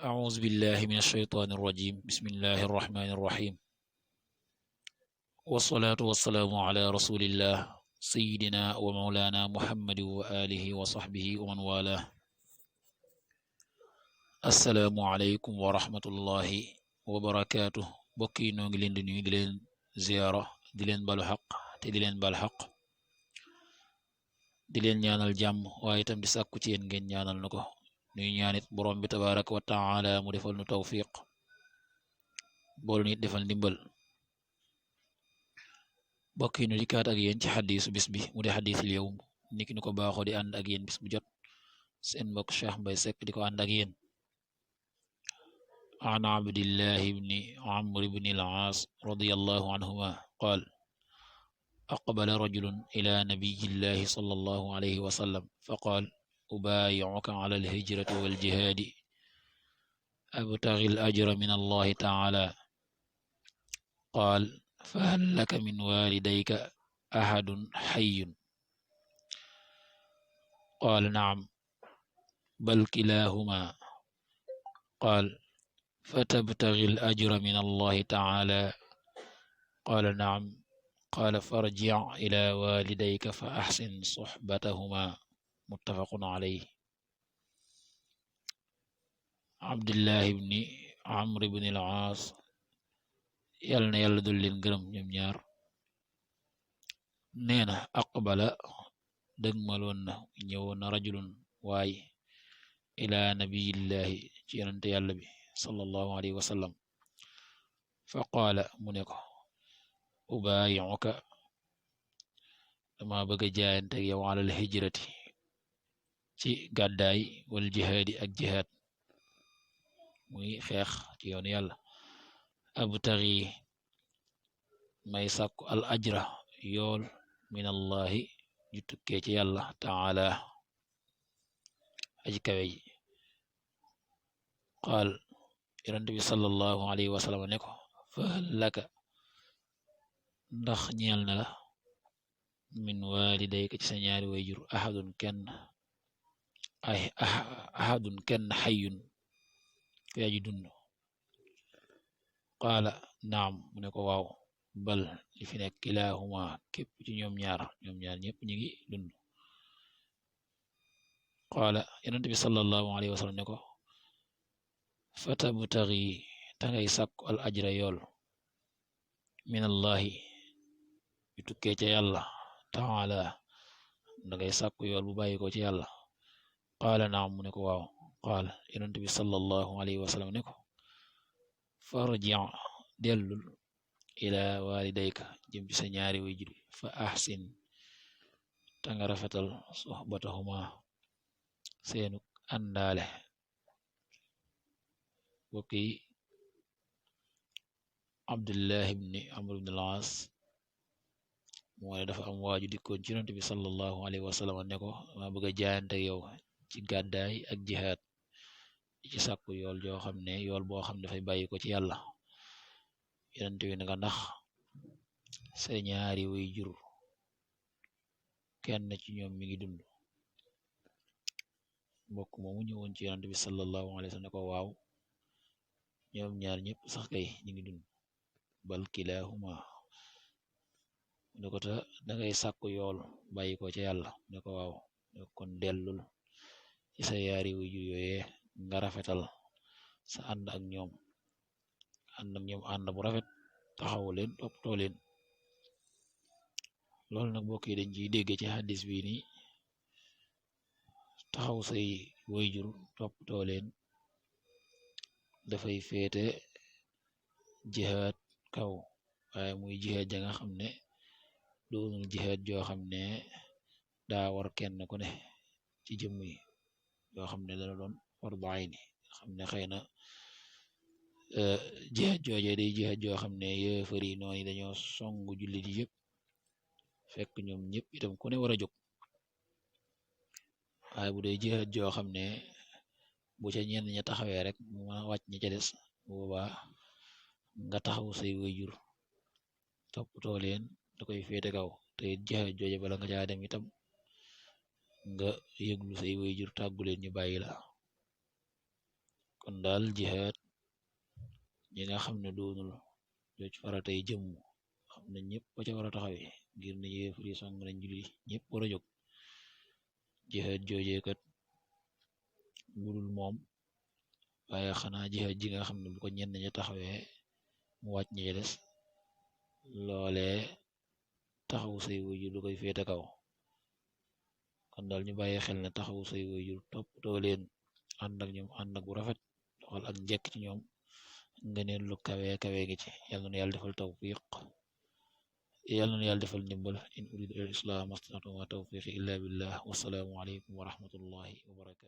أعوذ بالله من الشيطان الرجيم بسم الله الرحمن الرحيم والصلاة والسلام على رسول الله سيدنا ومولانا محمد وآله وصحبه ومن والاه السلام عليكم ورحمة الله وبركاته bokki noo ngi leen di nuyu di leen ziyaara di leen balu xaq te di leen bal xaq di leen ñaanal jàmm waaye itam di sàkku ci yéen ngeen ñaanal na ko nuy ñaanit borom bi tabaraka wa taala mu defal nu tawfiq boolu nit defal ndimbal bokk yi nu dikkaat ak yéen ci xadiisu bis bi mu di xadiisul yawm niki nu ko baaxoo di ànd ak yéen bis bu jot seen mbokk Cheikh Mbaye Seck di ko ànd ak yéen an abdillahi ibni amr ibni al-aas radiyallahu anhuma qaal aqbala rajulun ila nabiyillahi sallallahu alayhi wa sallam faqaal ubaayi'uka ala al-hijrati wal jihaadi abtaghi al-ajra min allahi ta'ala qaal fahal laka min walidayka ahadun hayyun qaala na'am bal kilahuma qaal fatabtaghi al-ajra min allahi ta'ala qaala na'am qaala farji' ila walidayka fa ahsin suhbatahuma muttafaqun alayhi abdullahi ibni amr ibni al-aas yàlla na yàlla dul leen gërëm ñoom ñaar nee na aqbala dëgmaloon na ñëwoon na rajulun waay ila nabiyillahi ci yonante yàlla bi sallallahu alayhi wa sallam fa qaala mu ne ko ubaayi'uka dama bëgg a jaayante yow alal hijrati ci gàddaay wal jihaadi ak jihaad muy xeex ci yoonu yàlla abtaghi may sàkku al ajra yool min allahi ju tukkee ci yàlla taala aji kawe ji qaal yonent bi sallallahu alayhi wa sallam ne ko fahal laka ndax ñeel na la min walidayka ci sa ñaari wayjur ahadun kenn xayyun ku aji dund qaala naam mu ne ko waaw bal li fi nekk kilahuma képp ci ñoom ñaar ñëpp ñu ngi dund qaala yonent bi sallallahu alayhi wa sallam ne ko fatabtaghi tangay sàkku al ajra yool min allahi yu tukkee ca yàlla taala dangay sàkku yool bu bàyyi ko ci yàlla qaala naam mu ne ko waaw qaala yonent bi sallallahu alayhi wa sallam ne ko farji' dellul ila walidayka jëm ci sa ñaari wayjur fa ahsin tanga rafetal suhbatahuma seenu àndaale bokk yi abdullah ibni amr ibn al-aas moo ne dafa am waaju dikkoon ci yonent bi sallallahu alayhi wa sallam ne ko ma bëgg a jaayante yow ci gàddaay ak jihaad ci sàkku yool joo xam ne yool boo xam ne dafay bàyyi ko ci yàlla yonent bi ne nga ndax sa ñaari wayjur kenn ci ñoom mi ngi dund mbokk moomu ñëwoon ci yonent bi sallallahu alayhi wa sallam ne ko waaw ñoom ñaar ñëpp sax kay ñu ngi dund bal kilahuma ne ko ta dangay sàkku yool bàyyi ko ci yàlla ne ko waaw ne ko kon dellul ci sa yaari wayjur yooyee nga rafetal sa ànd ak ñoom ànd bu rafet taxawu leen toppatoo leen loolu nag mbokk yi dañ ciy dégg ci xaddis bi ni taxaw say wayjur toppatoo leen dafay féete jihaad kaw waaye muy jihaad ja nga xam ne doonul jihaad joo xam ne daa war kenn ku ne ci jëmm yi yoo xam ne dana doon fardu ayni xam ne xëy na jihaad jooje day jihaad joo xam ne yéefar yi noonu dañoo songu jullit yi yëpp fekk ñoom ñëpp itam ku ne war a jóg waaye bu dee jihaad joo xam ne bu ca ñenn ña taxawee rek mu mën a wàcc ña ca des boobaa nga taxaw say wayjur toppatoo leen da koy féete kaw te jihaad jooje bala nga caa dem itam nga yëglu say wayjur tàggu leen ñu bàyyi la kon kon daal jihaad ñi nga xam ne doonul jooc faratay jëmm xam ne ñëpp ba ca war a taxawe ngir ne yéefar yi song nañ julli ñëpp war a jóg jihaad joojee kat budul moom waaye xanaa jihaad ji nga xam ne bu ko ñenn ña taxawee mu wàcc ñi des loolee taxawu say waajur lu koy féete kaw kon daal ñu bàyyi xel ne taxawu say waajur toppatoo leen ànd ak ñoom ànd ak bu rafet doxal ak njekk ci ñoom nga neen lu kawe gi ci yàlla na yàlla defal tawfiq yàlla na yàlla defal ndimbal in uridu al islam mastata'tu wa tawfiqi illa billah wassalaamu alaykum wa rahmatullahi wa barakatuh